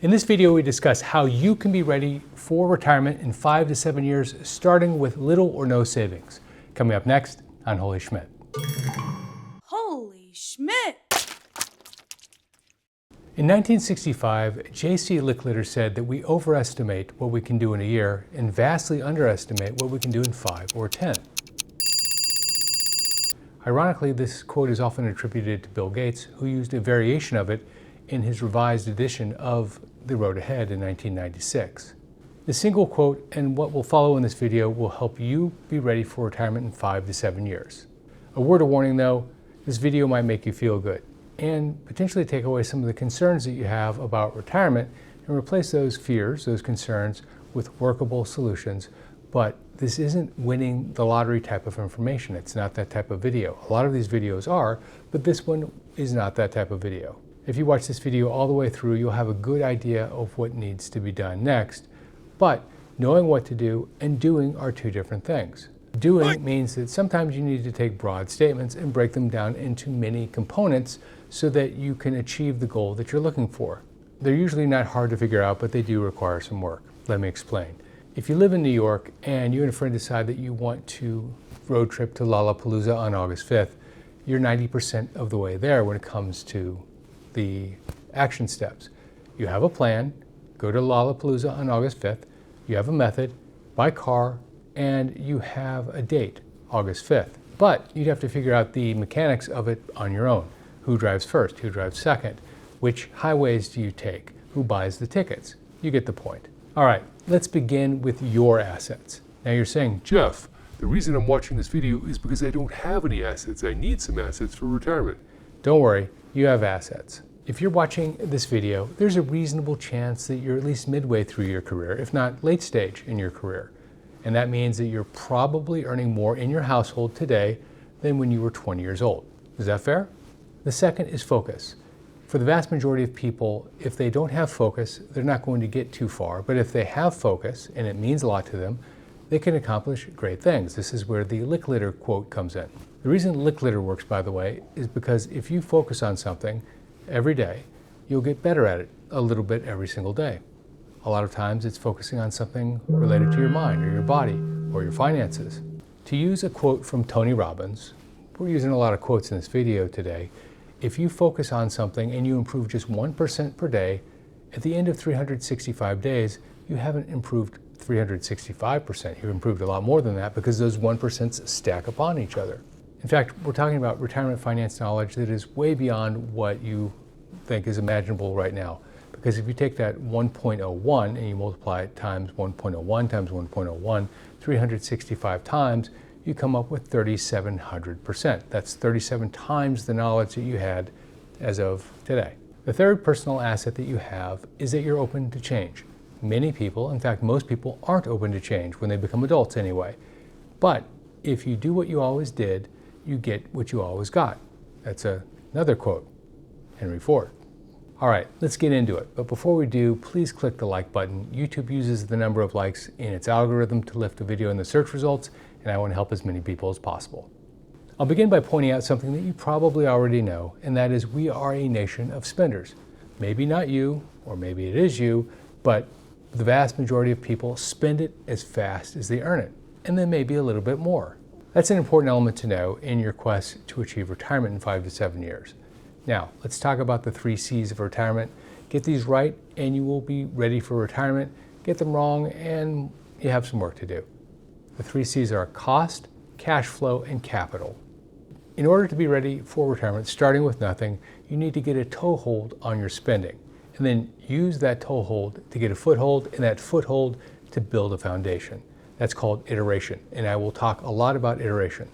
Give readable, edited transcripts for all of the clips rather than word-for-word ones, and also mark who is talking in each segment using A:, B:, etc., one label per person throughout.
A: In this video, we discuss how you can be ready for retirement in 5 to 7 years, starting with little or no savings. Coming up next on Holy Schmidt.
B: Holy Schmidt!
A: In 1965, J.C. Licklider said that we overestimate what we can do in a year and vastly underestimate what we can do in 5 or 10. Ironically, this quote is often attributed to Bill Gates, who used a variation of it in his revised edition of The Road Ahead in 1996. The single quote and what will follow in this video will help you be ready for retirement in 5 to 7 years. A word of warning though, this video might make you feel good and potentially take away some of the concerns that you have about retirement and replace those fears, those concerns, with workable solutions. But this isn't winning the lottery type of information. It's not that type of video. A lot of these videos are, but this one is not that type of video. If you watch this video all the way through, you'll have a good idea of what needs to be done next. But knowing what to do and doing are two different things. Doing means that sometimes you need to take broad statements and break them down into many components so that you can achieve the goal that you're looking for. They're usually not hard to figure out, but they do require some work. Let me explain. If you live in New York and you and a friend decide that you want to road trip to Lollapalooza on August 5th, you're 90% of the way there when it comes to the action steps. You have a plan, go to Lollapalooza on August 5th, you have a method, buy car, and you have a date, August 5th. But you'd have to figure out the mechanics of it on your own. Who drives first? Who drives second? Which highways do you take? Who buys the tickets? You get the point. All right, let's begin with your assets. Now you're saying,
C: Jeff, the reason I'm watching this video is because I don't have any assets. I need some assets for retirement.
A: Don't worry, you have assets. If you're watching this video, there's a reasonable chance that you're at least midway through your career, if not late stage in your career. And that means that you're probably earning more in your household today than when you were 20 years old. Is that fair? The second is focus. For the vast majority of people, if they don't have focus, they're not going to get too far. But if they have focus, and it means a lot to them, they can accomplish great things. This is where the Licklider quote comes in. The reason Licklider works, by the way, is because if you focus on something every day, you'll get better at it a little bit every single day. A lot of times it's focusing on something related to your mind or your body or your finances. To use a quote from Tony Robbins, we're using a lot of quotes in this video today. If you focus on something and you improve just 1% per day, at the end of 365 days, you haven't improved 365%. You've improved a lot more than that because those 1% stack upon each other. In fact, we're talking about retirement finance knowledge that is way beyond what you think is imaginable right now. Because if you take that 1.01 and you multiply it times 1.01 times 1.01, 365 times, you come up with 3,700%. That's 37 times the knowledge that you had as of today. The third personal asset that you have is that you're open to change. Many people, in fact most people, aren't open to change when they become adults anyway. But if you do what you always did, you get what you always got. That's another quote, Henry Ford. All right, let's get into it. But before we do, please click the like button. YouTube uses the number of likes in its algorithm to lift a video in the search results, and I want to help as many people as possible. I'll begin by pointing out something that you probably already know, and that is we are a nation of spenders. Maybe not you, or maybe it is you, but the vast majority of people spend it as fast as they earn it, and then maybe a little bit more. That's an important element to know in your quest to achieve retirement in 5 to 7 years. Now, let's talk about the 3 C's of retirement. Get these right and you will be ready for retirement. Get them wrong and you have some work to do. The 3 C's are cost, cash flow, and capital. In order to be ready for retirement, starting with nothing, you need to get a toehold on your spending and then use that toehold to get a foothold and that foothold to build a foundation. That's called iteration, and I will talk a lot about iteration.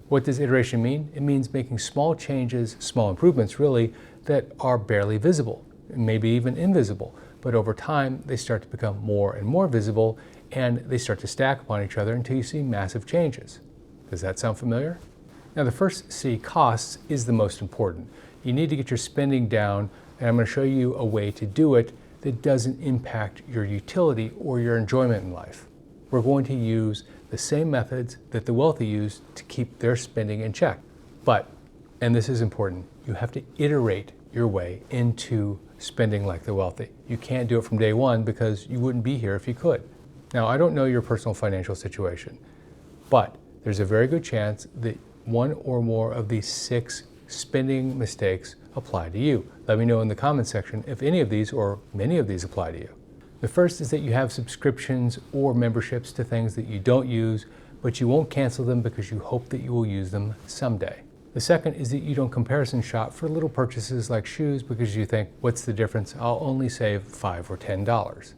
A: What does iteration mean? It means making small changes, small improvements really, that are barely visible, maybe even invisible. But over time, they start to become more and more visible, and they start to stack upon each other until you see massive changes. Does that sound familiar? Now the first C, costs, is the most important. You need to get your spending down, and I'm going to show you a way to do it that doesn't impact your utility or your enjoyment in life. We're going to use the same methods that the wealthy use to keep their spending in check. But, and this is important, you have to iterate your way into spending like the wealthy. You can't do it from day one because you wouldn't be here if you could. Now, I don't know your personal financial situation, but there's a very good chance that one or more of these 6 spending mistakes apply to you. Let me know in the comments section if any of these or many of these apply to you. The first is that you have subscriptions or memberships to things that you don't use, but you won't cancel them because you hope that you will use them someday. The second is that you don't comparison shop for little purchases like shoes because you think, what's the difference? I'll only save $5 or $10.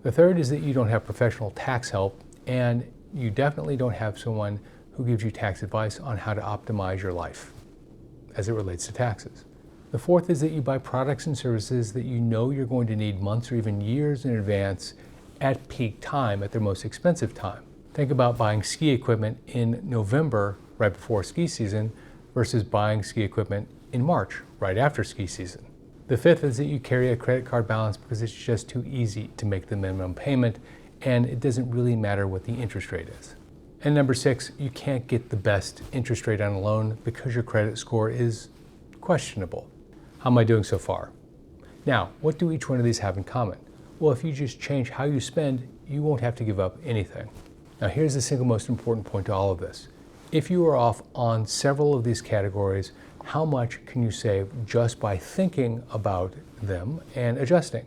A: The third is that you don't have professional tax help, and you definitely don't have someone who gives you tax advice on how to optimize your life as it relates to taxes. The fourth is that you buy products and services that you know you're going to need months or even years in advance at peak time, at their most expensive time. Think about buying ski equipment in November, right before ski season, versus buying ski equipment in March, right after ski season. The fifth is that you carry a credit card balance because it's just too easy to make the minimum payment, and it doesn't really matter what the interest rate is. And number 6, you can't get the best interest rate on a loan because your credit score is questionable. How am I doing so far? Now, what do each one of these have in common? Well, if you just change how you spend, you won't have to give up anything. Now, here's the single most important point to all of this. If you are off on several of these categories, how much can you save just by thinking about them and adjusting?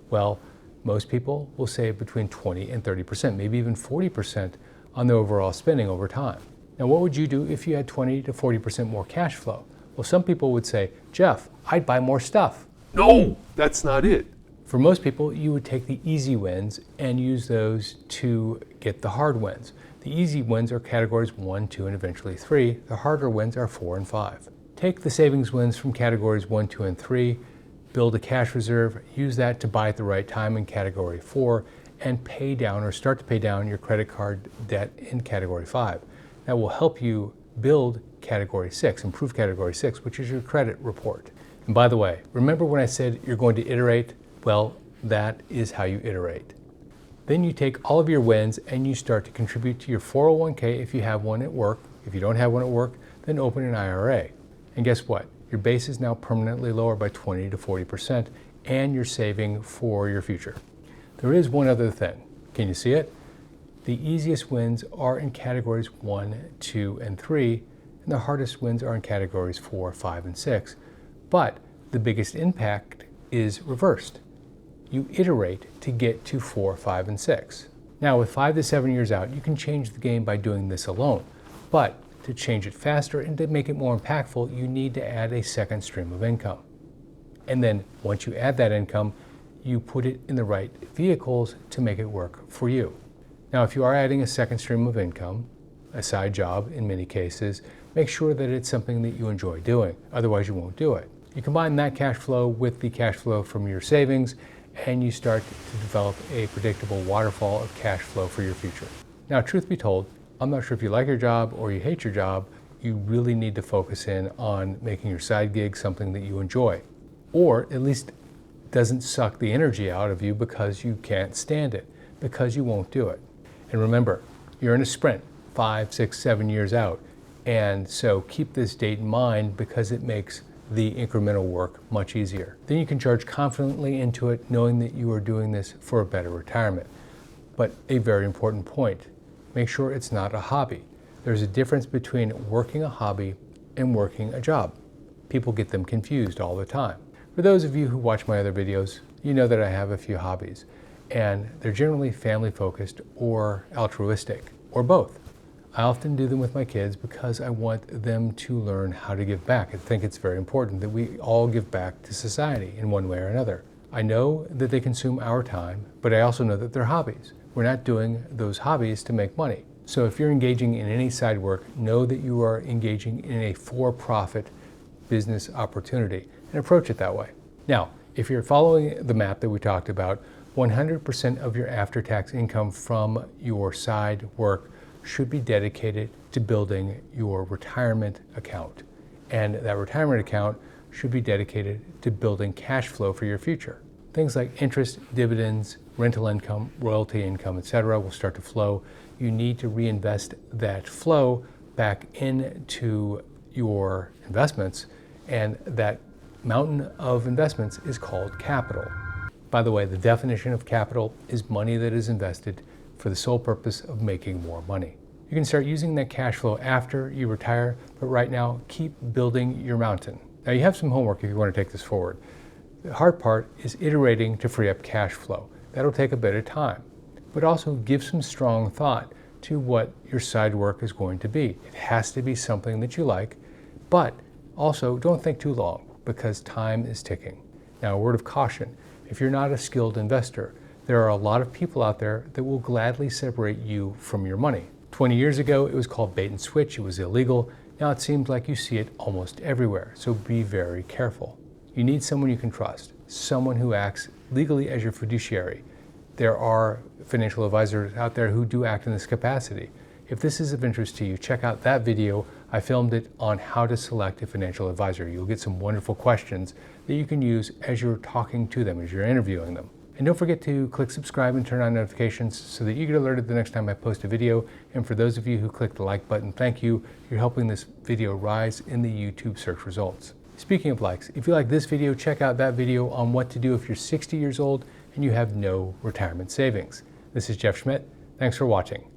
A: Well, most people will save between 20 and 30%, maybe even 40% on their overall spending over time. Now, what would you do if you had 20 to 40% more cash flow? Well, some people would say, Jeff, I'd buy more stuff.
C: No, that's not it.
A: For most people, you would take the easy wins and use those to get the hard wins. The easy wins are categories 1, 2, and eventually 3. The harder wins are 4 and 5. Take the savings wins from categories 1, 2, and 3, build a cash reserve, use that to buy at the right time in category 4, and pay down or start to pay down your credit card debt in category 5. That will help you build category 6, improve category 6, which is your credit report. And by the way, remember when I said you're going to iterate? Well, that is how you iterate. Then you take all of your wins and you start to contribute to your 401k if you have one at work. If you don't have one at work, then open an IRA. And guess what? Your base is now permanently lower by 20 to 40%, and you're saving for your future. There is one other thing. Can you see it? The easiest wins are in categories 1, 2, and 3, and the hardest wins are in categories 4, 5, and 6. But the biggest impact is reversed. You iterate to get to 4, 5, and 6. Now, with 5 to 7 years out, you can change the game by doing this alone. But to change it faster and to make it more impactful, you need to add a second stream of income. And then once you add that income, you put it in the right vehicles to make it work for you. Now, if you are adding a second stream of income, a side job in many cases, make sure that it's something that you enjoy doing. Otherwise, you won't do it. You combine that cash flow with the cash flow from your savings, and you start to develop a predictable waterfall of cash flow for your future. Now, truth be told, I'm not sure if you like your job or you hate your job. You really need to focus in on making your side gig something that you enjoy, or at least doesn't suck the energy out of you because you can't stand it, because you won't do it. And remember, you're in a sprint 5, 6, 7 years out. And so keep this date in mind because it makes the incremental work much easier. Then you can charge confidently into it, knowing that you are doing this for a better retirement. But a very important point, make sure it's not a hobby. There's a difference between working a hobby and working a job. People get them confused all the time. For those of you who watch my other videos, you know that I have a few hobbies, and they're generally family-focused or altruistic, or both. I often do them with my kids because I want them to learn how to give back. I think it's very important that we all give back to society in one way or another. I know that they consume our time, but I also know that they're hobbies. We're not doing those hobbies to make money. So if you're engaging in any side work, know that you are engaging in a for-profit business opportunity and approach it that way. Now, if you're following the map that we talked about, 100% of your after-tax income from your side work should be dedicated to building your retirement account. And that retirement account should be dedicated to building cash flow for your future. Things like interest, dividends, rental income, royalty income, etc. will start to flow. You need to reinvest that flow back into your investments, and that mountain of investments is called capital. By the way, the definition of capital is money that is invested for the sole purpose of making more money. You can start using that cash flow after you retire, but right now, keep building your mountain. Now, you have some homework if you want to take this forward. The hard part is iterating to free up cash flow. That'll take a bit of time, but also give some strong thought to what your side work is going to be. It has to be something that you like, but also don't think too long because time is ticking. Now, a word of caution, if you're not a skilled investor, there are a lot of people out there that will gladly separate you from your money. 20 years ago, it was called bait and switch. It was illegal. Now it seems like you see it almost everywhere, so be very careful. You need someone you can trust, someone who acts legally as your fiduciary. There are financial advisors out there who do act in this capacity. If this is of interest to you, check out that video. I filmed it on how to select a financial advisor. You'll get some wonderful questions that you can use as you're talking to them, as you're interviewing them. And don't forget to click subscribe and turn on notifications so that you get alerted the next time I post a video. And for those of you who click the like button, thank you. You're helping this video rise in the YouTube search results. Speaking of likes, if you like this video, check out that video on what to do if you're 60 years old and you have no retirement savings. This is Jeff Schmidt. Thanks for watching.